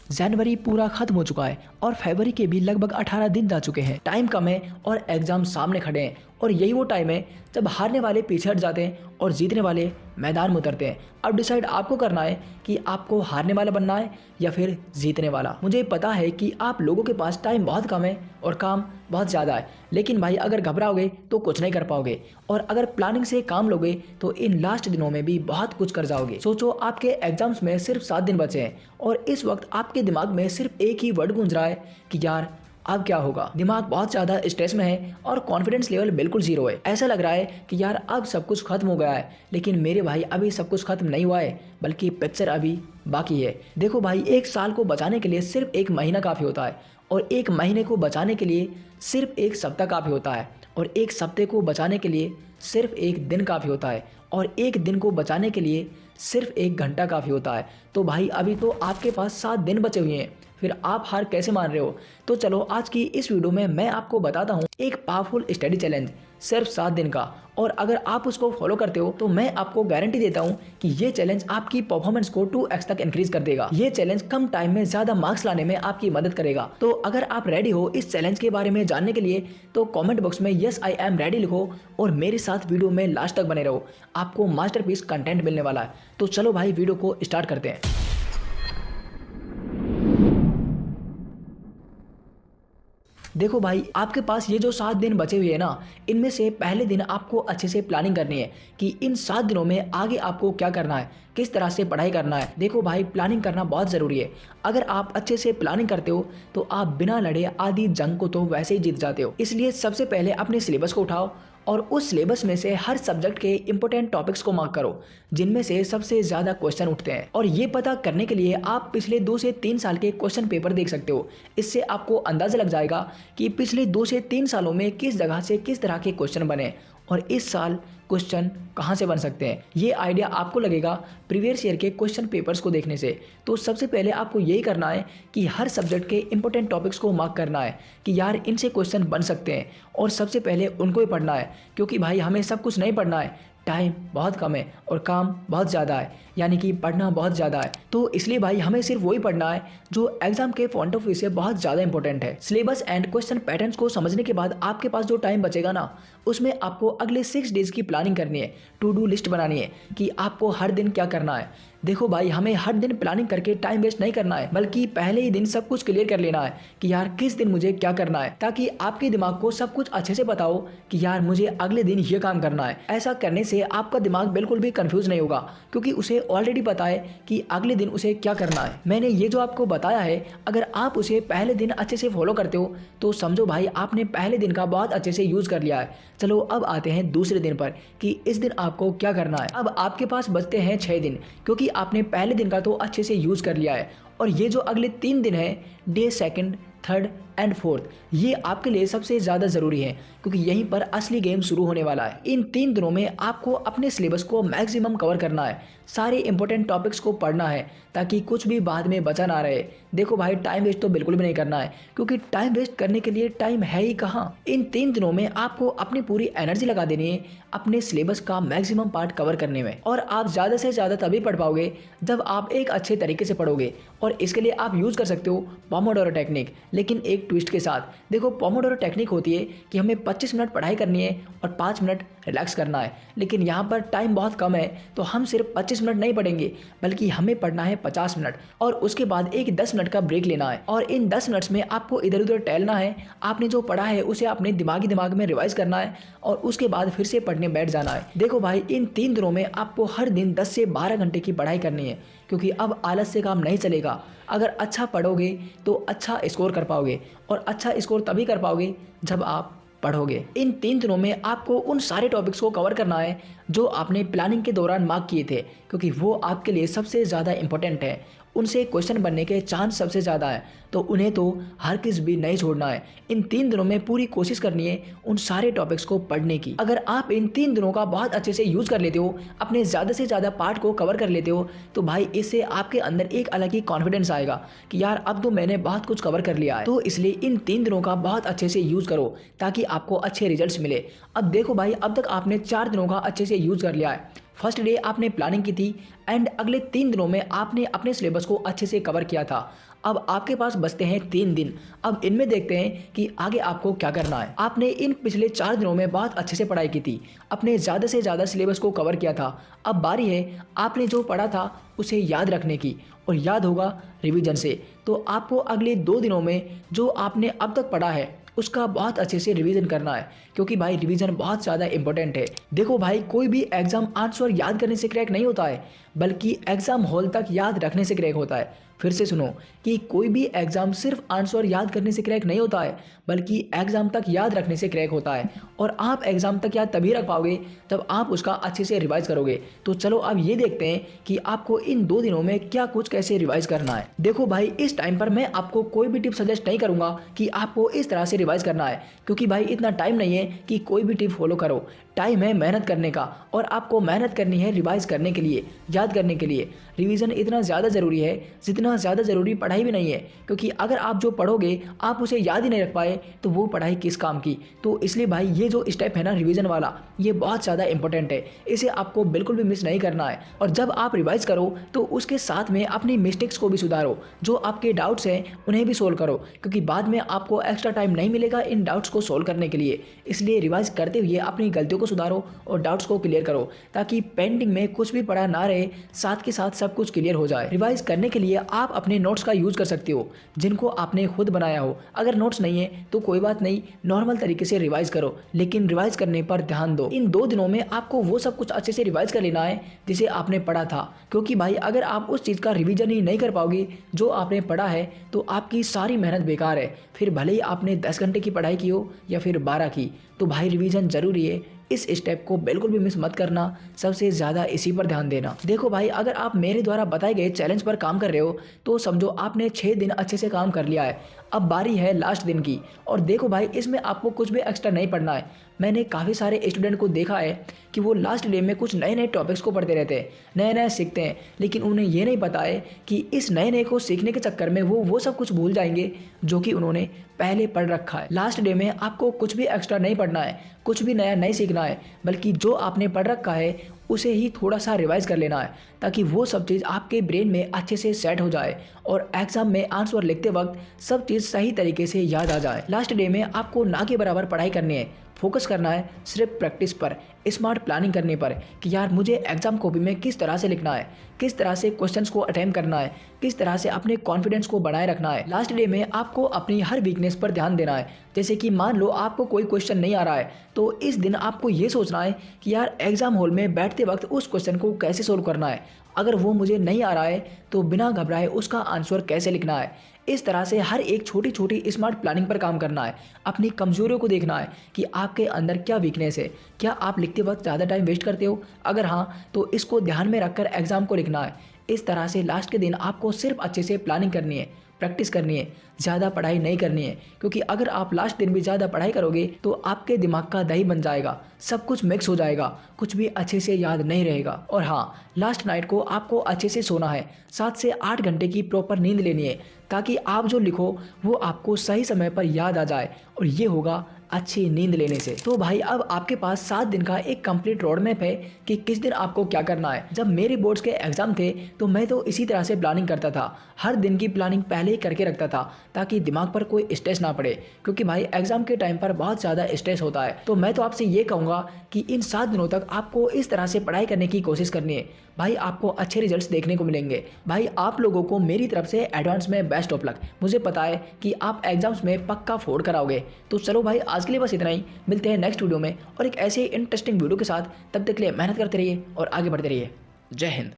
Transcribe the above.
जनवरी पूरा खत्म हो चुका है और फरवरी के भी लगभग 18 दिन जा चुके हैं। टाइम कम है और एग्जाम सामने खड़े हैं और यही वो टाइम है जब हारने वाले पीछे हट जाते हैं और जीतने वाले मैदान में उतरते हैं। अब डिसाइड आपको करना है कि आपको हारने वाला बनना है या फिर जीतने वाला। मुझे पता है कि आप लोगों के पास टाइम बहुत कम है और काम बहुत ज़्यादा है, लेकिन भाई अगर घबराओगे तो कुछ नहीं कर पाओगे और अगर प्लानिंग से काम लोगे तो इन लास्ट दिनों में भी बहुत कुछ कर जाओगे। सोचो आपके एग्जाम्स में सिर्फ 7 दिन बचे हैं और इस वक्त आपके दिमाग में सिर्फ एक ही वर्ड गूंज रहा है कि यार अब क्या होगा। दिमाग बहुत ज़्यादा स्ट्रेस में है और कॉन्फिडेंस लेवल बिल्कुल जीरो है। ऐसा लग रहा है कि यार अब सब कुछ खत्म हो गया है, लेकिन मेरे भाई अभी सब कुछ खत्म नहीं हुआ है, बल्कि पिक्चर अभी बाकी है। देखो भाई, एक साल को बचाने के लिए सिर्फ एक महीना काफ़ी होता है और एक महीने को बचाने के लिए सिर्फ एक सप्ताह काफ़ी होता है और एक सप्ताह को बचाने के लिए सिर्फ एक दिन काफ़ी होता है और एक दिन को बचाने के लिए सिर्फ 1 घंटा काफ़ी होता है। तो भाई अभी तो आपके पास 7 दिन बचे हुए हैं, फिर आप हार कैसे मान रहे हो। तो चलो आज की इस वीडियो में मैं आपको बताता हूँ एक पावरफुल स्टडी चैलेंज सिर्फ 7 दिन का, और अगर आप उसको फॉलो करते हो तो मैं आपको गारंटी देता हूँ कि ये चैलेंज आपकी परफॉर्मेंस को 2x तक इंक्रीज कर देगा। ये चैलेंज कम टाइम में ज़्यादा मार्क्स लाने में आपकी मदद करेगा। तो अगर आप रेडी हो इस चैलेंज के बारे में जानने के लिए तो कमेंट बॉक्स में यस आई एम रेडी लिखो और मेरे साथ वीडियो में लास्ट तक बने रहो, आपको मास्टरपीस कंटेंट मिलने वाला है। तो चलो भाई वीडियो को स्टार्ट करते हैं। देखो भाई, आपके पास ये जो 7 दिन बचे हुए हैं ना, इनमें से पहले दिन आपको अच्छे से प्लानिंग करनी है कि इन 7 दिनों में आगे आपको क्या करना है, किस तरह से पढ़ाई करना है। देखो भाई, प्लानिंग करना बहुत ज़रूरी है। अगर आप अच्छे से प्लानिंग करते हो तो आप बिना लड़े आधी जंग को तो वैसे ही जीत जाते हो। इसलिए सबसे पहले अपने सिलेबस को उठाओ और उस सिलेबस में से हर सब्जेक्ट के इंपॉर्टेंट टॉपिक्स को मार्क करो जिनमें से सबसे ज़्यादा क्वेश्चन उठते हैं। और ये पता करने के लिए आप पिछले 2 से 3 साल के क्वेश्चन पेपर देख सकते हो। इससे आपको अंदाज़ा लग जाएगा कि पिछले 2 से 3 सालों में किस जगह से किस तरह के क्वेश्चन बने और इस साल क्वेश्चन कहाँ से बन सकते हैं। ये आइडिया आपको लगेगा प्रीवियस ईयर के क्वेश्चन पेपर्स को देखने से। तो सबसे पहले आपको यही करना है कि हर सब्जेक्ट के इंपॉर्टेंट टॉपिक्स को मार्क करना है कि यार इनसे क्वेश्चन बन सकते हैं और सबसे पहले उनको ही पढ़ना है, क्योंकि भाई हमें सब कुछ नहीं पढ़ना है, टाइम बहुत कम है और काम बहुत ज़्यादा है, यानी कि पढ़ना बहुत ज़्यादा है। तो इसलिए भाई हमें सिर्फ वही पढ़ना है जो एग्जाम के पॉइंट ऑफ व्यू से बहुत ज़्यादा इंपॉर्टेंट है। सिलेबस एंड क्वेश्चन पैटर्न्स को समझने के बाद आपके पास जो टाइम बचेगा ना, उसमें आपको अगले 6 डेज़ की प्लानिंग करनी है, टू डू लिस्ट बनानी है कि आपको हर दिन क्या करना है। देखो भाई, हमें हर दिन प्लानिंग करके टाइम वेस्ट नहीं करना है, बल्कि पहले ही दिन सब कुछ क्लियर कर लेना है कि यार किस दिन मुझे क्या करना है, ताकि आपके दिमाग को सब कुछ अच्छे से पता हो कि यार मुझे अगले दिन ये काम करना है। ऐसा करने से आपका दिमाग बिल्कुल भी कंफ्यूज नहीं होगा, क्योंकि उसे ऑलरेडी पता है कि अगले दिन उसे क्या करना है। मैंने ये जो आपको बताया है, अगर आप उसे पहले दिन अच्छे से फॉलो करते हो तो समझो भाई आपने पहले दिन का बहुत अच्छे से यूज कर लिया है। चलो अब आते हैं दूसरे दिन पर कि इस दिन आपको क्या करना है। अब आपके पास बचते हैं 6 दिन, क्योंकि आपने पहले दिन का तो अच्छे से यूज कर लिया है और ये जो अगले 3 दिन है, day 2nd, 3rd and 4th, ये आपके लिए सबसे ज़्यादा ज़रूरी है, क्योंकि यहीं पर असली गेम शुरू होने वाला है। इन 3 दिनों में आपको अपने सिलेबस को मैक्सिमम कवर करना है, सारे इंपॉर्टेंट टॉपिक्स को पढ़ना है ताकि कुछ भी बाद में बचा ना रहे। देखो भाई, टाइम वेस्ट तो बिल्कुल भी नहीं करना है, क्योंकि टाइम वेस्ट करने के लिए टाइम है ही कहाँ। इन 3 दिनों में आपको अपनी पूरी एनर्जी लगा देनी है अपने सिलेबस का मैक्सिमम पार्ट कवर करने में, और आप ज़्यादा से ज़्यादा तभी पढ़ पाओगे जब आप एक अच्छे तरीके से पढ़ोगे। और इसके लिए आप यूज़ कर सकते हो पोमोडोरो टेक्निक, लेकिन एक ट्विस्ट के साथ। देखो, पोमोडोरो टेक्निक होती है कि हमें 25 मिनट पढ़ाई करनी है और 5 मिनट रिलैक्स करना है, लेकिन यहाँ पर टाइम बहुत कम है तो हम सिर्फ 25 मिनट नहीं पढ़ेंगे, बल्कि हमें पढ़ना है 50 मिनट और उसके बाद एक 10 मिनट का ब्रेक लेना है। और इन 10 मिनट्स में आपको इधर उधर टहलना है, आपने जो पढ़ा है उसे अपने दिमाग में रिवाइज करना है और उसके बाद फिर से पढ़ने बैठ जाना है। देखो भाई, इन 3 दिनों में आपको हर दिन 10 से 12 घंटे की पढ़ाई करनी है, क्योंकि अब आलस से काम नहीं चलेगा। अगर अच्छा पढ़ोगे तो अच्छा स्कोर कर पाओगे, और अच्छा स्कोर तभी कर पाओगे जब आप पढ़ोगे। इन 3 दिनों में आपको उन सारे टॉपिक्स को कवर करना है जो आपने प्लानिंग के दौरान मार्क किए थे, क्योंकि वो आपके लिए सबसे ज़्यादा इंपॉर्टेंट है, उनसे क्वेश्चन बनने के चांस सबसे ज़्यादा है, तो उन्हें तो हर किस भी नहीं छोड़ना है। इन 3 दिनों में पूरी कोशिश करनी है उन सारे टॉपिक्स को पढ़ने की। अगर आप इन 3 दिनों का बहुत अच्छे से यूज़ कर लेते हो, अपने ज़्यादा से ज़्यादा पार्ट को कवर कर लेते हो, तो भाई इससे आपके अंदर एक अलग ही कॉन्फिडेंस आएगा कि यार अब तो मैंने बहुत कुछ कवर कर लिया है। तो इसलिए इन 3 दिनों का बहुत अच्छे से यूज़ करो ताकि आपको अच्छे रिजल्ट्स मिले। अब देखो भाई, अब तक आपने 4 दिनों का अच्छे से यूज़ कर लिया है, फर्स्ट डे आपने प्लानिंग की थी एंड अगले 3 दिनों में आपने अपने सिलेबस को अच्छे से कवर किया था। अब आपके पास बचते हैं 3 दिन। अब इनमें देखते हैं कि आगे आपको क्या करना है। आपने इन पिछले 4 दिनों में बहुत अच्छे से पढ़ाई की थी, अपने ज़्यादा से ज़्यादा सिलेबस को कवर किया था। अब बारी है आपने जो पढ़ा था उसे याद रखने की, और याद होगा रिवीजन से। तो आपको अगले 2 दिनों में जो आपने अब तक पढ़ा है उसका बहुत अच्छे से रिवीजन करना है, क्योंकि भाई रिवीजन बहुत ज़्यादा इंपॉर्टेंट है। देखो भाई, कोई भी एग्जाम आंसर याद करने से क्रैक नहीं होता है, बल्कि एग्जाम हॉल तक याद रखने से क्रैक होता है। फिर से सुनो कि कोई भी एग्जाम सिर्फ आंसर याद करने से क्रैक नहीं होता है, बल्कि एग्जाम तक याद रखने से क्रैक होता है। और आप एग्जाम तक याद तभी रख पाओगे जब आप उसका अच्छे से रिवाइज करोगे। तो चलो अब ये देखते हैं कि आपको इन 2 दिनों में क्या कुछ कैसे रिवाइज करना है। देखो भाई, इस टाइम पर मैं आपको कोई भी टिप सजेस्ट नहीं करूंगा कि आपको इस तरह से रिवाइज करना है, क्योंकि भाई इतना टाइम नहीं है कि कोई भी टिप फॉलो करो। टाइम है मेहनत करने का, और आपको मेहनत करनी है रिवाइज करने के लिए, याद करने के लिए। रिवीजन इतना ज़्यादा ज़रूरी है जितना ज़्यादा ज़रूरी पढ़ाई भी नहीं है, क्योंकि अगर आप जो पढ़ोगे आप उसे याद ही नहीं रख पाए तो वो पढ़ाई किस काम की। तो इसलिए भाई ये जो स्टेप है ना रिवीजन वाला, ये बहुत ज़्यादा इंपॉर्टेंट है, इसे आपको बिल्कुल भी मिस नहीं करना है। और जब आप रिवाइज करो तो उसके साथ में अपनी मिस्टेक्स को भी सुधारो, जो आपके डाउट्स हैं उन्हें भी सोल्व करो, क्योंकि बाद में आपको एक्स्ट्रा टाइम नहीं मिलेगा इन डाउट्स को सोल्व करने के लिए। इसलिए रिवाइज करते हुए अपनी गलतियों को सुधारो और डाउट्स को क्लियर करो, ताकि पेंडिंग में कुछ भी पढ़ा ना रहे, साथ के साथ सब कुछ क्लियर हो जाए। रिवाइज करने के लिए आप अपने नोट्स का यूज कर सकते हो, जिनको आपने खुद बनाया हो। अगर नोट्स नहीं है तो कोई बात नहीं, नॉर्मल तरीके से रिवाइज करो, लेकिन रिवाइज करने पर ध्यान दो। इन 2 दिनों में आपको वो सब कुछ अच्छे से रिवाइज कर लेना है जिसे आपने पढ़ा था, क्योंकि भाई अगर आप उस चीज़ का रिवीजन ही नहीं कर पाओगे जो आपने पढ़ा है तो आपकी सारी मेहनत बेकार है। फिर भले ही आपने 10 घंटे की पढ़ाई की हो या फिर 12 की, तो भाई रिवीजन जरूरी है। इस स्टेप को बिल्कुल भी मिस मत करना, सबसे ज़्यादा इसी पर ध्यान देना। देखो भाई, अगर आप मेरे द्वारा बताए गए चैलेंज पर काम कर रहे हो तो समझो आपने 6 दिन अच्छे से काम कर लिया है। अब बारी है लास्ट दिन की। और देखो भाई, इसमें आपको कुछ भी एक्स्ट्रा नहीं पढ़ना है। मैंने काफ़ी सारे स्टूडेंट को देखा है कि वो लास्ट डे में कुछ नए नए टॉपिक्स को पढ़ते रहते हैं, नए नए सीखते हैं, लेकिन उन्हें ये नहीं पता है कि इस नए नए को सीखने के चक्कर में वो सब कुछ भूल जाएंगे जो कि उन्होंने पहले पढ़ रखा है। लास्ट डे में आपको कुछ भी एक्स्ट्रा नहीं पढ़ना है, कुछ भी नया नहीं सीखना है, बल्कि जो आपने पढ़ रखा है उसे ही थोड़ा सा रिवाइज कर लेना है, ताकि वो सब चीज़ आपके ब्रेन में अच्छे से सेट हो जाए और एग्जाम में आंसर लिखते वक्त सब चीज़ सही तरीके से याद आ जाए। लास्ट डे में आपको ना के बराबर पढ़ाई करनी है, फोकस करना है सिर्फ प्रैक्टिस पर, स्मार्ट प्लानिंग करने पर कि यार मुझे एग्जाम कॉपी में किस तरह से लिखना है, किस तरह से क्वेश्चंस को अटेम्प्ट करना है, किस तरह से अपने कॉन्फिडेंस को बनाए रखना है। लास्ट डे में आपको अपनी हर वीकनेस पर ध्यान देना है। जैसे कि मान लो आपको कोई क्वेश्चन नहीं आ रहा है, तो इस दिन आपको ये सोचना है कि यार एग्जाम हॉल में बैठते वक्त उस क्वेश्चन को कैसे सोल्व करना है। अगर वो मुझे नहीं आ रहा है तो बिना घबराए उसका आंसर कैसे लिखना है। इस तरह से हर एक छोटी छोटी स्मार्ट प्लानिंग पर काम करना है। अपनी कमजोरियों को देखना है कि आपके अंदर क्या वीकनेस है। क्या आप लिखते वक्त ज़्यादा टाइम वेस्ट करते हो? अगर हाँ, तो इसको ध्यान में रखकर एग्जाम को लिखना है। इस तरह से लास्ट के दिन आपको सिर्फ अच्छे से प्लानिंग करनी है, प्रैक्टिस करनी है, ज़्यादा पढ़ाई नहीं करनी है, क्योंकि अगर आप लास्ट दिन भी ज़्यादा पढ़ाई करोगे तो आपके दिमाग का दही बन जाएगा, सब कुछ मिक्स हो जाएगा, कुछ भी अच्छे से याद नहीं रहेगा। और हाँ, लास्ट नाइट को आपको अच्छे से सोना है, 7 से 8 घंटे की प्रॉपर नींद लेनी है, ताकि आप जो लिखो वो आपको सही समय पर याद आ जाए, और ये होगा अच्छी नींद लेने से। तो भाई अब आपके पास 7 दिन का एक कंप्लीट रोड मैप है कि किस दिन आपको क्या करना है। जब मेरे बोर्ड्स के एग्जाम थे तो मैं तो इसी तरह से प्लानिंग करता था, हर दिन की प्लानिंग पहले ही करके रखता था ताकि दिमाग पर कोई स्ट्रेस ना पड़े, क्योंकि भाई एग्जाम के टाइम पर बहुत ज़्यादा स्ट्रेस होता है। तो मैं तो आपसे ये कहूँगा कि इन 7 दिनों तक आपको इस तरह से पढ़ाई करने की कोशिश करनी है। भाई आपको अच्छे रिजल्ट्स देखने को मिलेंगे। भाई आप लोगों को मेरी तरफ से एडवांस में बेस्ट ऑफ लक। मुझे पता है कि आप एग्जाम्स में पक्का फोड़ कराओगे। तो चलो भाई, आज के लिए बस इतना ही। मिलते हैं नेक्स्ट वीडियो में और एक ऐसे इंटरेस्टिंग वीडियो के साथ। तब तक के लिए मेहनत करते रहिए और आगे बढ़ते रहिए। जय हिंद।